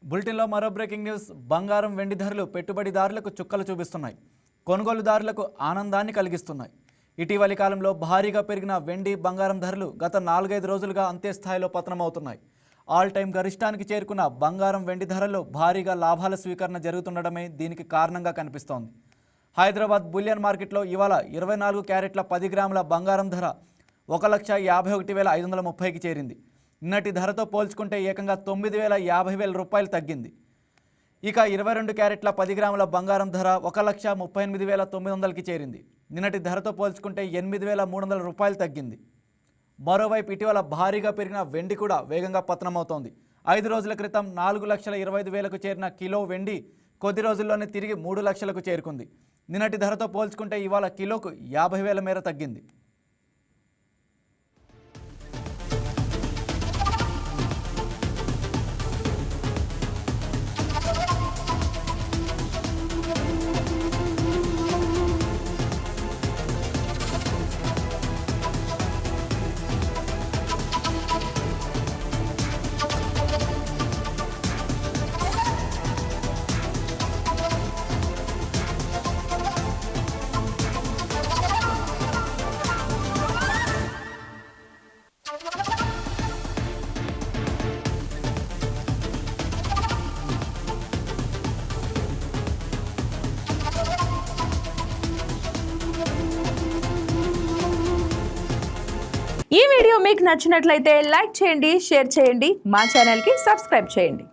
బులెటిన్లో మరో breaking news. బంగారం వెండి ధరలు పెట్టుబడిదారులకు చుక్కలు చూపిస్తున్నాయి. కొనుగోలుదారులకు ఆనందాన్ని కలిగిస్తున్నాయి. ఇటీవలి కాలంలో భారీగా పెరిగిన వెండి బంగారం ధరలు గత 4-5 రోజులుగా అంతే స్థాయిలో పతనమవుతున్నాయి. ఆల్ టైం గరిష్టానికి చేరుకున్న బంగారం వెండి ధరల్లో భారీగా లాభాల స్వీకరణ జరుగుతుండడమే దీనికి కారణంగా కనిపిస్తోంది. హైదరాబాద్ బులియన్ మార్కెట్లో ఇవాళ 24 క్యారెట్ల 10 గ్రాముల బంగారం ధర 1,51,530కి చేరింది. నిన్నటి ధరతో పోల్చుకుంటే ఏకంగా 9,50,000 రూపాయలు తగ్గింది. ఇక 22 క్యారెట్ల 10 గ్రాముల బంగారం ధర 1,38,900కి చేరింది. నిన్నటి ధరతో పోల్చుకుంటే 8,300 రూపాయలు తగ్గింది. మరోవైపు ఇటీవల భారీగా పెరిగిన వెండి కూడా వేగంగా పతనమవుతోంది. 5 రోజుల క్రితం 4,25,000కు చేరిన కిలో వెండి కొద్ది రోజుల్లోనే తిరిగి 3 లక్షలకు చేరుకుంది. నిన్నటి ధరతో పోల్చుకుంటే ఇవాళ కిలోకు 50,000 మేర తగ్గింది. ఈ వీడియో మీకు నచ్చినట్లయితే లైక్ చేయండి, షేర్ చేయండి, మా ఛానల్కి సబ్స్క్రైబ్ చేయండి.